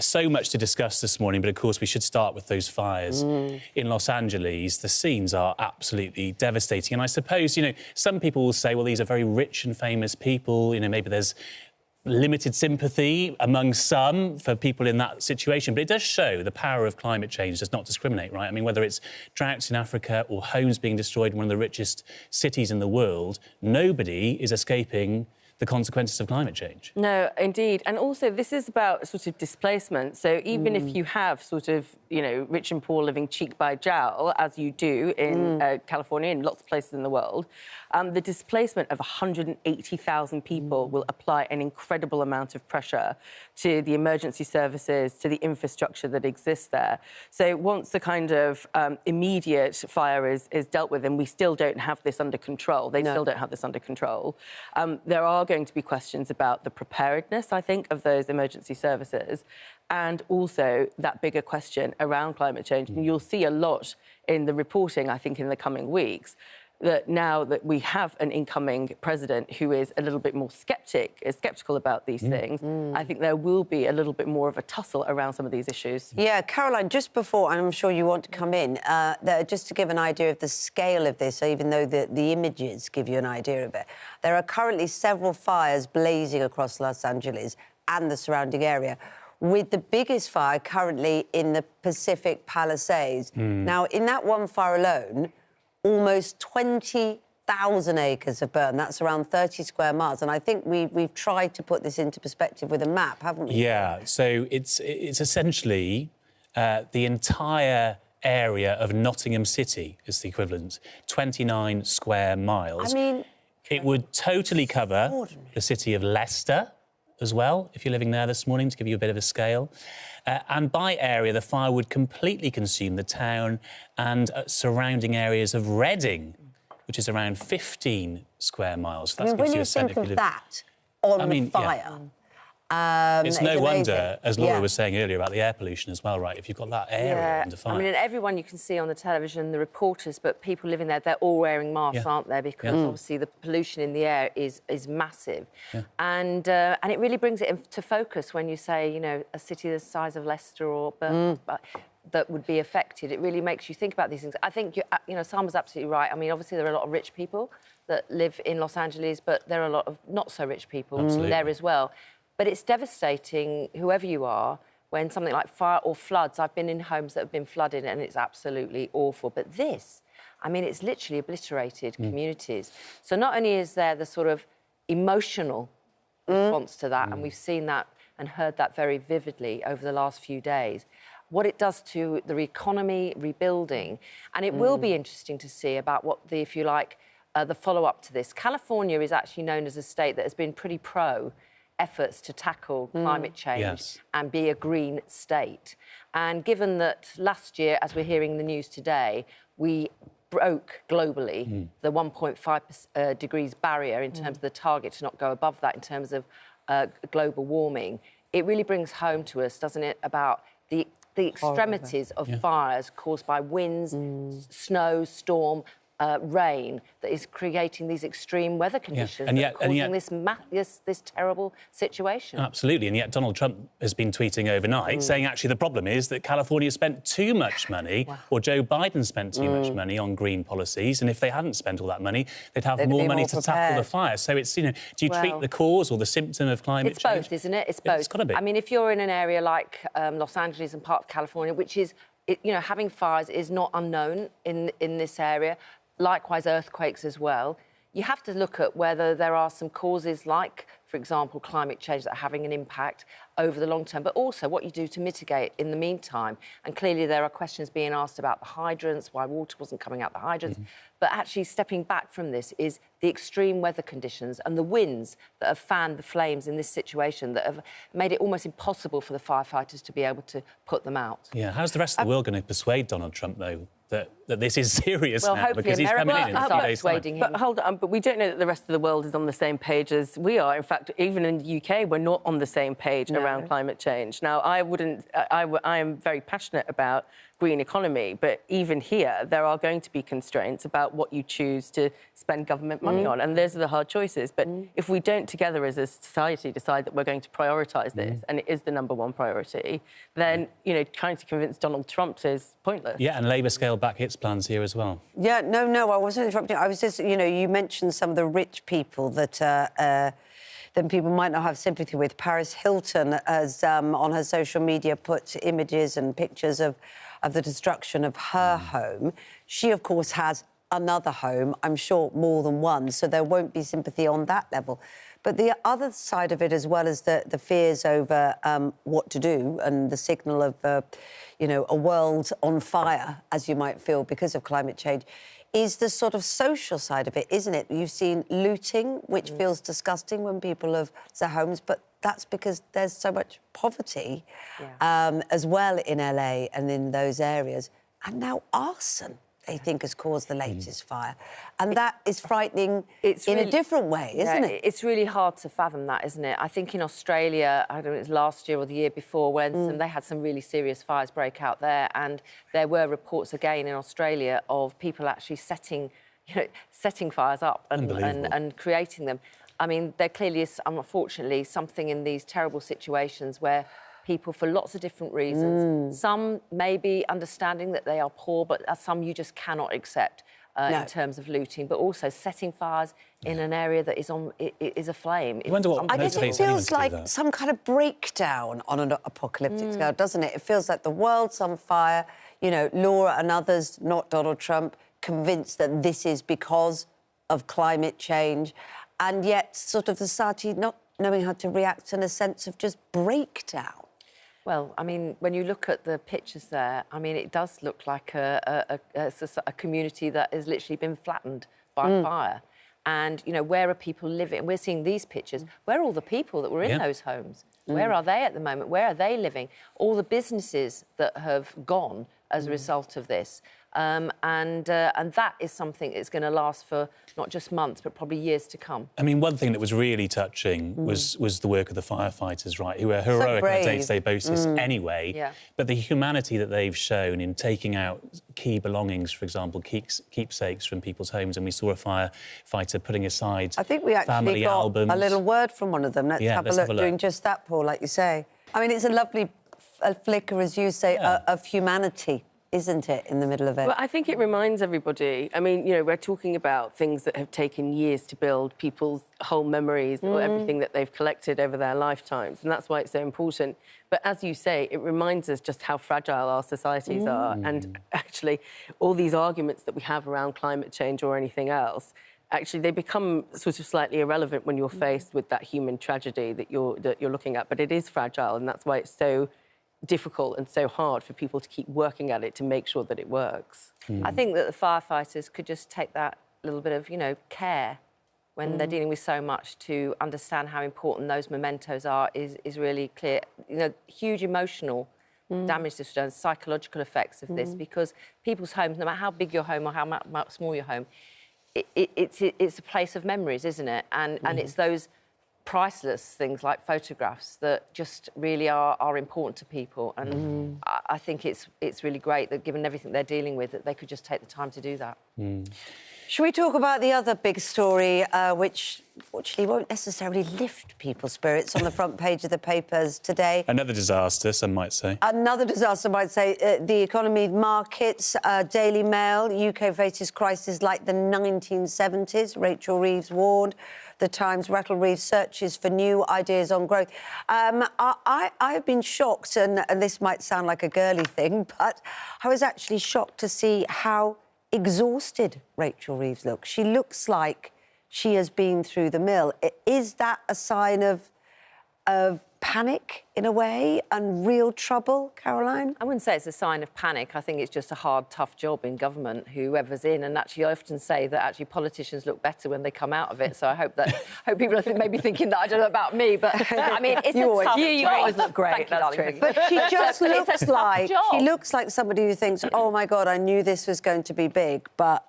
So much to discuss this morning, but of course we should start with those fires in Los Angeles. The scenes are absolutely devastating. And I suppose, some people will say, well, these are very rich and famous people. Maybe there's limited sympathy among some for people in that situation. But it does show the power of climate change does not discriminate, right? I mean, whether it's droughts in Africa or homes being destroyed in one of the richest cities in the world, nobody is escaping the consequences of climate change. No, indeed. And also, this is about sort of displacement. So even if you have sort of, rich and poor living cheek by jowl, as you do in California and lots of places in the world, the displacement of 180,000 people will apply an incredible amount of pressure to the emergency services, to the infrastructure that exists there. So once the kind of immediate fire is dealt with, and we still don't have this under control, still don't have this under control, there are going to be questions about the preparedness, I think, of those emergency services, and also that bigger question around climate change. And you'll see a lot in the reporting, I think, in the coming weeks, that now that we have an incoming president who is a little bit more sceptical about these things, I think there will be a little bit more of a tussle around some of these issues. Yeah, Caroline, just before, and I'm sure you want to come in, just to give an idea of the scale of this, even though the images give you an idea of it, there are currently several fires blazing across Los Angeles and the surrounding area, with the biggest fire currently in the Pacific Palisades. Now, in that one fire alone, almost 20,000 acres have burned. That's around 30 square miles. And I think we've tried to put this into perspective with a map, haven't we? Yeah, so it's essentially the entire area of Nottingham City is the equivalent, 29 square miles. I mean, it would totally cover the city of Leicester as well, if you're living there this morning, to give you a bit of a scale. And by area, the fire would completely consume the town and surrounding areas of Reading, which is around 15 square miles. So that gives you a sense of that on fire... it's no wonder, as Laura was saying earlier, about the air pollution as well, right? If you've got that area under fire. I mean, and everyone you can see on the television, the reporters, but people living there, they're all wearing masks, aren't they? Because obviously the pollution in the air is massive. And it really brings it into focus when you say, a city the size of Leicester or Birmingham, that would be affected. It really makes you think about these things. I think, Salma's absolutely right. I mean, obviously there are a lot of rich people that live in Los Angeles, but there are a lot of not-so-rich people there as well. But it's devastating, whoever you are, when something like fire or floods. I've been in homes that have been flooded and it's absolutely awful. But this, I mean, it's literally obliterated communities. So not only is there the sort of emotional response to that, and we've seen that and heard that very vividly over the last few days, what it does to the economy, rebuilding. And it will be interesting to see about what the, if you like, the follow-up to this. California is actually known as a state that has been pretty pro efforts to tackle climate change and be a green state. And given that last year, as we're hearing in the news today, we broke globally the 1.5 degrees barrier in terms of the target to not go above that in terms of global warming, it really brings home to us, doesn't it, about the extremities of fires caused by winds, snow, storm, rain, that is creating these extreme weather conditions that are causing this terrible situation. Absolutely, and yet Donald Trump has been tweeting overnight saying actually the problem is that California spent too much money, or Joe Biden spent too much money on green policies, and if they hadn't spent all that money, they'd have more money to tackle the fire. So it's, do you treat the cause or the symptom of climate change? It's both, isn't it? It's both. It's got to be. I mean, if you're in an area like Los Angeles and part of California, which is, having fires is not unknown in this area, likewise earthquakes as well, you have to look at whether there are some causes like, for example, climate change that are having an impact over the long term, but also what you do to mitigate in the meantime. And clearly there are questions being asked about the hydrants, why water wasn't coming out the hydrants. But actually stepping back from this is the extreme weather conditions and the winds that have fanned the flames in this situation that have made it almost impossible for the firefighters to be able to put them out. Yeah, how's the rest of the world going to persuade Donald Trump, though, that that this is serious well, now, because he's coming in a few days' time. But hold on, but we don't know that the rest of the world is on the same page as we are. In fact, even in the UK, we're not on the same page around climate change. Now, I am very passionate about green economy, but even here, there are going to be constraints about what you choose to spend government money on, and those are the hard choices. But if we don't together as a society decide that we're going to prioritise this, and it is the #1 priority, then, you know, trying to convince Donald Trump is pointless. Yeah, and Labour scaled back its plans here as well. Yeah, no, I wasn't interrupting. I was just, you know, you mentioned some of the rich people that people might not have sympathy with. Paris Hilton has, on her social media, put images and pictures of the destruction of her home. She, of course, has another home, I'm sure more than one, so there won't be sympathy on that level. But the other side of it, as well as the fears over what to do and the signal of, you know, a world on fire, as you might feel, because of climate change, is the sort of social side of it, isn't it? You've seen looting, which feels disgusting when people have their homes, but that's because there's so much poverty as well in LA and in those areas. And now arson, they think, has caused the latest fire. And that is frightening in a different way, isn't it? It's really hard to fathom that, isn't it? I think in Australia, I don't know if it was last year or the year before, when they had some really serious fires break out there, and there were reports again in Australia of people actually setting fires up and creating them. I mean, there clearly is, unfortunately, something in these terrible situations where people, for lots of different reasons, some may be understanding that they are poor, but some you just cannot accept in terms of looting, but also setting fires in an area that is aflame. I wonder what I guess it feels like some kind of breakdown on an apocalyptic scale, doesn't it? It feels like the world's on fire. You know, Laura and others, not Donald Trump, convinced that this is because of climate change, and yet sort of society not knowing how to react in a sense of just breakdown. Well, I mean, when you look at the pictures there, I mean, it does look like a community that has literally been flattened by fire. And, you know, where are people living? We're seeing these pictures. Where are all the people that were in those homes? Where are they at the moment? Where are they living? All the businesses that have gone as a result of this. And that is something that's going to last for not just months, but probably years to come. I mean, one thing that was really touching was the work of the firefighters, right, who are heroic on a day-to-day basis anyway. Yeah. But the humanity that they've shown in taking out key belongings, for example, keepsakes from people's homes, and we saw a firefighter putting aside I think we actually got albums. A little word from one of them. Let's have a look, doing just that, Paul, like you say. I mean, it's a lovely flicker, as you say, of humanity, isn't it, in the middle of it? Well, I think it reminds everybody. I mean, you know, we're talking about things that have taken years to build, people's whole memories or everything that they've collected over their lifetimes, and that's why it's so important. But as you say, it reminds us just how fragile our societies are, and actually all these arguments that we have around climate change or anything else, actually they become sort of slightly irrelevant when you're faced with that human tragedy that you're looking at. But it is fragile, and that's why it's so difficult and so hard for people to keep working at it to make sure that it works. I think that the firefighters could just take that little bit of, you know, care when they're dealing with so much to understand how important those mementos are is really clear. You know, huge emotional damage this done, psychological effects of this, because people's homes, no matter how big your home or how small your home, it's a place of memories, isn't it? And it's those priceless things like photographs that just really are important to people, and I think it's really great that, given everything they're dealing with, that they could just take the time to do that. Should we talk about the other big story, which fortunately won't necessarily lift people's spirits, on the front page of the papers today? Another disaster, some might say. Another disaster, might say. The economy, markets, Daily Mail, UK faces crisis like the 1970s, Rachel Reeves warned. The Times, Rattle Reeves searches for new ideas on growth. I've been shocked, and this might sound like a girly thing, but I was actually shocked to see how exhausted Rachel Reeves looks. She looks like she has been through the mill. Is that a sign of panic in a way and real trouble, Caroline? I wouldn't say it's a sign of panic. I think it's just a hard, tough job in government, whoever's in. And actually, I often say that actually politicians look better when they come out of it. So I hope people are maybe thinking that. I don't know about me, but I mean, it's a tough job. You always look great. That's true. But she just looks like somebody who thinks, oh my God, I knew this was going to be big, but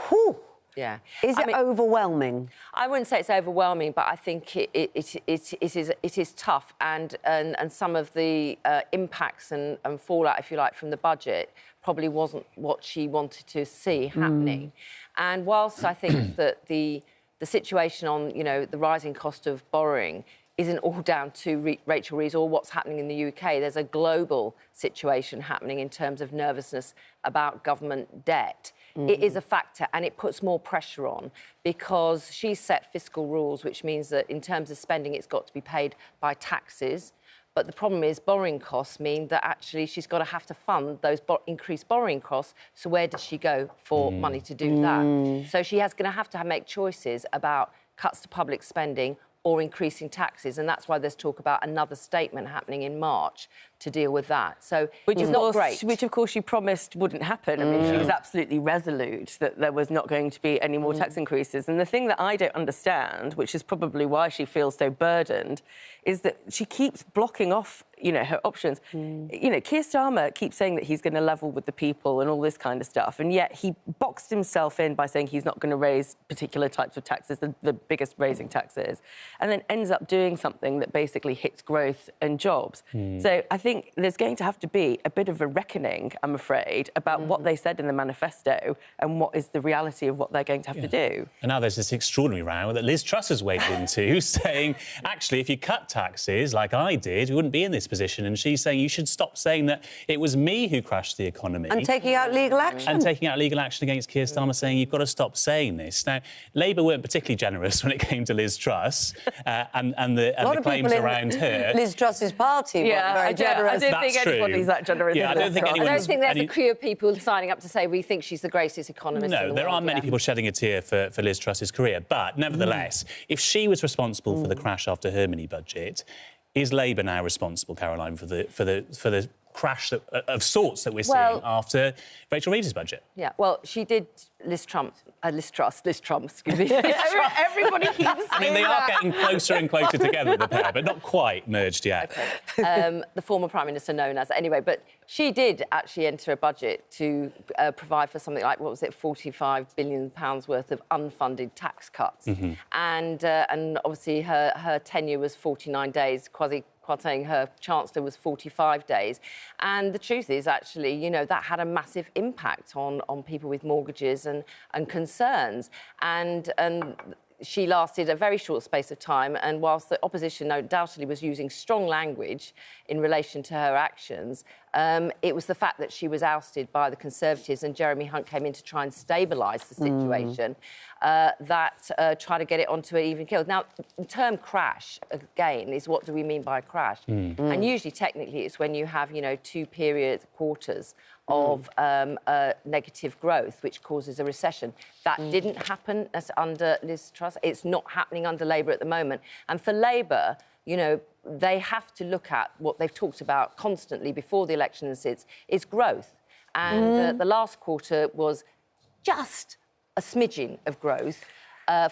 whew. Yeah. Is it overwhelming? I wouldn't say it's overwhelming, but I think it is tough, and some of the impacts and fallout, if you like, from the budget probably wasn't what she wanted to see happening. And whilst I think that the situation on, you know, the rising cost of borrowing isn't all down to Rachel Reeves or what's happening in the UK. There's a global situation happening in terms of nervousness about government debt. It is a factor, and it puts more pressure on because she's set fiscal rules, which means that in terms of spending, it's got to be paid by taxes. But the problem is borrowing costs mean that actually she's got to have to fund those increased borrowing costs. So where does she go for money to do that? So she is going to have to make choices about cuts to public spending or increasing taxes, and that's why there's talk about another statement happening in March to deal with that. So, which is not great. Which, of course, she promised wouldn't happen. I mean, she was absolutely resolute that there was not going to be any more tax increases. And the thing that I don't understand, which is probably why she feels so burdened, is that she keeps blocking off, you know, her options. You know, Keir Starmer keeps saying that he's going to level with the people and all this kind of stuff, and yet he boxed himself in by saying he's not going to raise particular types of taxes, the biggest raising taxes, and then ends up doing something that basically hits growth and jobs. So I think there's going to have to be a bit of a reckoning, I'm afraid, about what they said in the manifesto and what is the reality of what they're going to have to do. And now there's this extraordinary row that Liz Truss has waded into, saying, actually, if you cut taxes like I did, we wouldn't be in this position. And she's saying you should stop saying that it was me who crashed the economy. And taking out legal action. And taking out legal action against Keir Starmer, saying you've got to stop saying this. Now, Labour weren't particularly generous when it came to Liz Truss and the claims around her. Liz Truss's party weren't very generous. I don't think anybody's that generous. Yeah, I don't think there's a crew of people signing up to say we think she's the greatest economist in the world. No, there aren't many people shedding a tear for Liz Truss's career. But nevertheless, if she was responsible for the crash after her mini-budget, is Labour now responsible, Caroline, for the crash of sorts that we're seeing after Rachel Reeves' budget? Yeah, well, she did Liz Trump, excuse me. Everybody keeps saying I mean, they are getting closer and closer together, the pair, but not quite merged yet. Okay. The former Prime Minister known as. Anyway, but she did actually enter a budget to provide for something like, what was it, £45 billion worth of unfunded tax cuts. And obviously her tenure was 49 days, Kwarteng, her Chancellor, was 45 days. And the truth is, actually, you know, that had a massive impact on people with mortgages and concerns. And she lasted a very short space of time, and whilst the opposition undoubtedly was using strong language in relation to her actions, it was the fact that she was ousted by the Conservatives and Jeremy Hunt came in to try and stabilise the situation that tried to get it onto an even keel. Now, the term crash, again, is what do we mean by crash? And usually, technically, it's when you have, you know, 2 quarters of negative growth, which causes a recession. That didn't happen under Liz Truss. It's not happening under Labour at the moment. And for Labour, you know, they have to look at what they've talked about constantly before the election is growth. And the last quarter was just a smidgen of growth.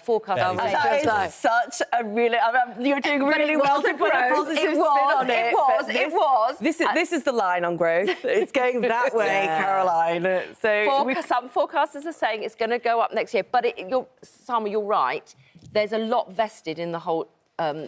Forecast. That is such a really... you're doing really well to put a positive spin on it. It was. This is the line on growth. It's going that way, Caroline. So some forecasters are saying it's going to go up next year. But Sama, you're right. There's a lot vested in the whole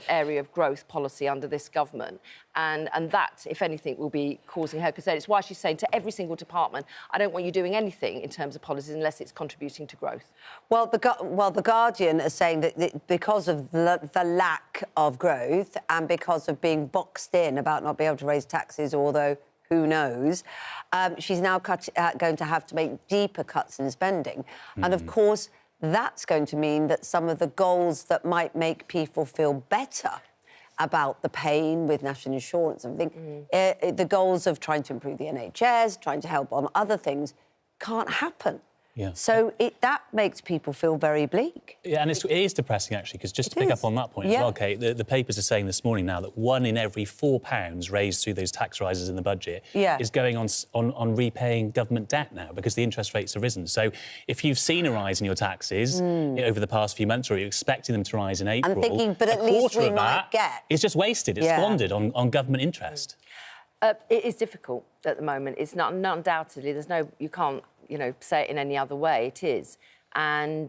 area of growth policy under this government. And that, if anything, will be causing her concern. It's why she's saying to every single department, I don't want you doing anything in terms of policies unless it's contributing to growth. Well, the Guardian are saying that because of the lack of growth and because of being boxed in about not being able to raise taxes, although who knows, she's now going to have to make deeper cuts in spending. And, of course, that's going to mean that some of the goals that might make people feel better about the pain with national insurance and everything, the goals of trying to improve the NHS, trying to help on other things, can't happen Yeah. So that makes people feel very bleak. Yeah, and it is depressing, actually, because just to pick up on that point as well, Kate, the papers are saying this morning now that 1 in every £4 raised through those tax rises in the budget is going on repaying government debt now because the interest rates have risen. So if you've seen a rise in your taxes over the past few months, or you're expecting them to rise in April, I'm thinking, but at least we might get... It's just wasted. It's squandered on government interest. It is difficult at the moment. It's not undoubtedly. You can't, say it in any other way. It is, and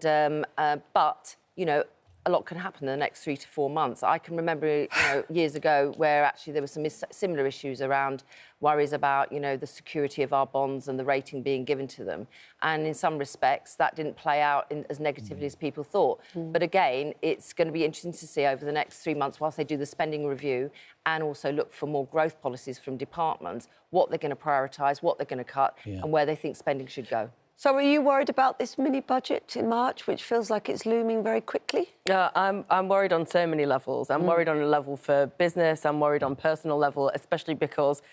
but a lot can happen in the next 3 to 4 months. I can remember, years ago where actually there were some similar issues around worries about, the security of our bonds and the rating being given to them. And in some respects, that didn't play out as negatively as people thought. But again, it's going to be interesting to see over the next 3 months, whilst they do the spending review and also look for more growth policies from departments, what they're going to prioritise, what they're going to cut and where they think spending should go. So are you worried about this mini-budget in March, which feels like it's looming very quickly? Yeah, I'm worried on so many levels. I'm worried on a level for business. I'm worried on personal level, especially because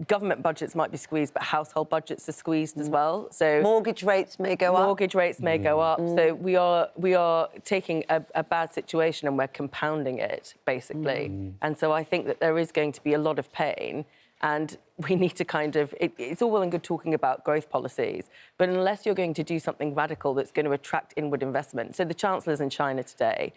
government budgets might be squeezed, but household budgets are squeezed as well. So mortgage rates may go up. Mortgage rates may go up. So we are taking a bad situation and we're compounding it, basically. And so I think that there is going to be a lot of pain. And we need to it's all well and good talking about growth policies, but unless you're going to do something radical that's going to attract inward investment. So the Chancellor's in China today.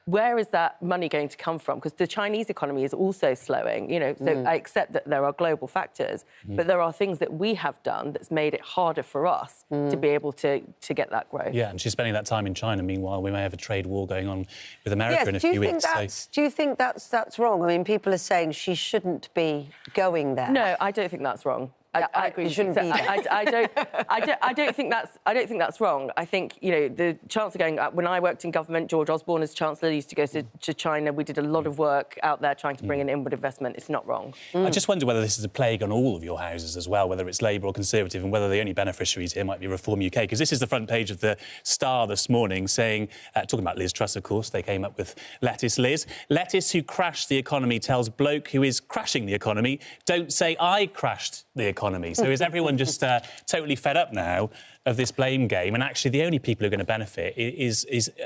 Where is that money going to come from? Because the Chinese economy is also slowing, so I accept that there are global factors, but there are things that we have done that's made it harder for us to be able to get that growth. Yeah, and she's spending that time in China. Meanwhile, we may have a trade war going on with America in a few weeks. Do you think that's wrong? I mean, people are saying she shouldn't be going there. No, I don't think that's wrong. I agree. Shouldn't be there. I don't think that's wrong. I think the Chancellor going. When I worked in government, George Osborne as Chancellor used to go to China. We did a lot of work out there trying to bring in inward investment. It's not wrong. I just wonder whether this is a plague on all of your houses as well, whether it's Labour or Conservative, and whether the only beneficiaries here might be Reform UK. Because this is the front page of the Star this morning, saying, talking about Liz Truss, of course. They came up with Lettuce Liz. Lettuce, who crashed the economy, tells bloke who is crashing the economy, don't say I crashed the economy. So is everyone just totally fed up now of this blame game? And actually, the only people who are going to benefit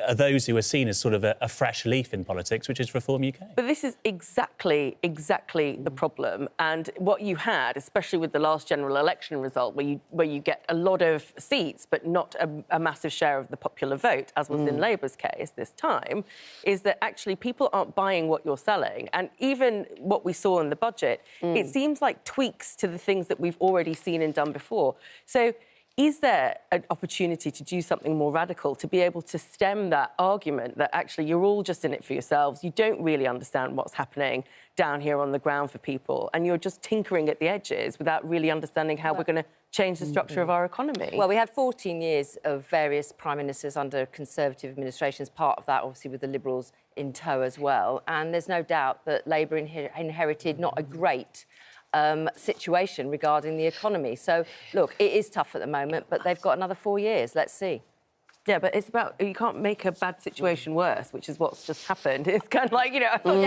are those who are seen as sort of a fresh leaf in politics, which is Reform UK. But this is exactly the problem. And what you had, especially with the last general election result, where you get a lot of seats but not a massive share of the popular vote, as was in Labour's case this time, is that actually people aren't buying what you're selling. And even what we saw in the budget, it seems like tweaks to the things that we've already seen and done before. So is there an opportunity to do something more radical, to be able to stem that argument that actually you're all just in it for yourselves, you don't really understand what's happening down here on the ground for people, and you're just tinkering at the edges without really understanding how we're going to change the structure of our economy? Well, we had 14 years of various prime ministers under Conservative administrations, part of that obviously with the Liberals in tow as well, and there's no doubt that Labour inherited not a great situation regarding the economy. So, look, it is tough at the moment, but they've got another 4 years. Let's see. Yeah, but it's about, you can't make a bad situation worse, which is what's just happened. It's kind of like, I thought,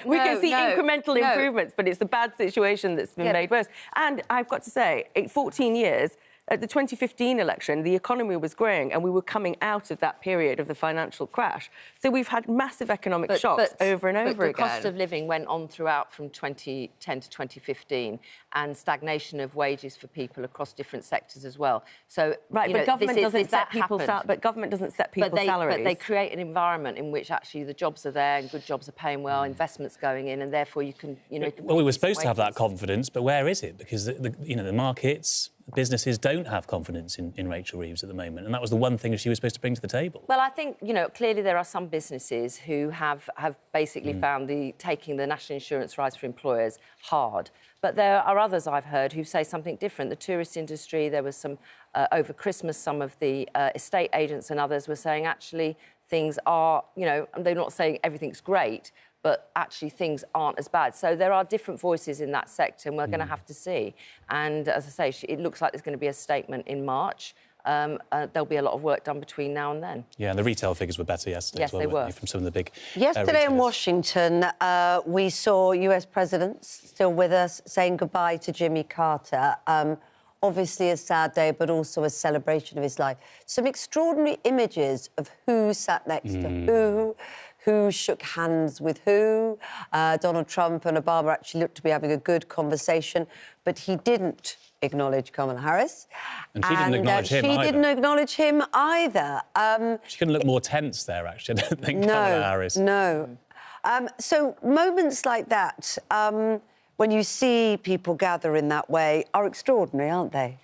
we can see incremental improvements, but it's the bad situation that's been made worse. And I've got to say, 14 years, at the 2015 election, the economy was growing and we were coming out of that period of the financial crash. So we've had massive economic shocks over and over again. The cost of living went on throughout from 2010 to 2015, and stagnation of wages for people across different sectors as well. So, but government doesn't set people's salaries. But they create an environment in which actually the jobs are there and good jobs are paying well, investments going in, and therefore you can, Well, we were supposed to have that confidence, but where is it? Because the markets, businesses don't have confidence in Rachel Reeves at the moment, and that was the one thing she was supposed to bring to the table. Well, I think, clearly there are some businesses who have basically found taking the national insurance rise for employers hard. But there are others I've heard who say something different. The tourist industry, there was some, over Christmas, some of the estate agents and others were saying actually things are, they're not saying everything's great, but actually things aren't as bad. So there are different voices in that sector, and we're going to have to see. And as I say, it looks like there's going to be a statement in March. There'll be a lot of work done between now and then. Yeah, and the retail figures were better yesterday as well, they were. From some of the big Yesterday in Washington, we saw US presidents still with us saying goodbye to Jimmy Carter. obviously a sad day, but also a celebration of his life. Some extraordinary images of who sat next to who shook hands with who. Donald Trump and Obama actually looked to be having a good conversation, but he didn't acknowledge Kamala Harris. And she didn't acknowledge him She either. didn't acknowledge him either. She couldn't look more tense there, actually, I don't think, Kamala Harris. No. So moments like that, when you see people gather in that way, are extraordinary, aren't they?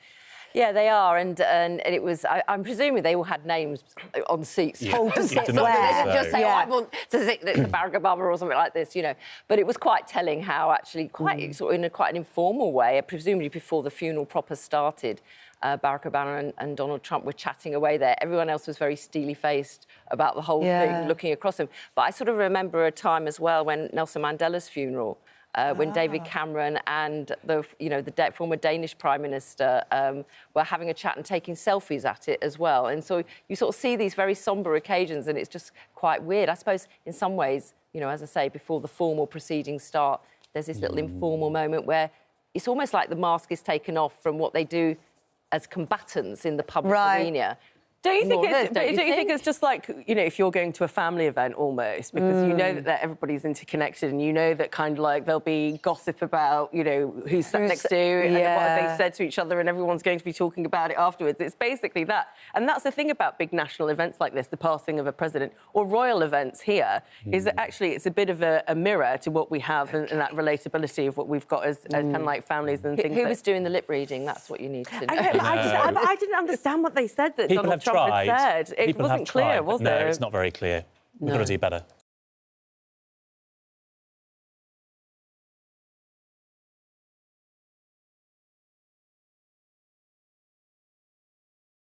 Yeah, they are, and it was. I'm presuming they all had names on seats. Yeah. Full to You'd sit imagine where. so. Just say, I want to sit next to Barack Obama or something like this, you know. But it was quite telling how actually, sort of in quite an informal way, presumably before the funeral proper started, Barack Obama and Donald Trump were chatting away there. Everyone else was very steely-faced about the whole thing, looking across them. But I sort of remember a time as well when Nelson Mandela's funeral. When David Cameron and the former Danish Prime Minister were having a chat and taking selfies at it as well. And so you sort of see these very sombre occasions, and it's just quite weird. I suppose in some ways, you know, as I say, before the formal proceedings start, there's this little informal moment where it's almost like the mask is taken off from what they do as combatants in the public arena. Don't you think it's just like, you know, if you're going to a family event almost, because you know that everybody's interconnected, and you know that kind of like there'll be gossip about, you know, who's sat next to and what have they said to each other, and everyone's going to be talking about it afterwards. It's basically that. And that's the thing about big national events like this, the passing of a president, or royal events here, is that actually it's a bit of a mirror to what we have and that relatability of what we've got as kind of like families and things. Who was doing the lip reading? That's what you need to know. I didn't understand what they said that People Donald have Trump tried. had said. It People wasn't have clear, tried, was no, it? it's not very clear. We've got to do better.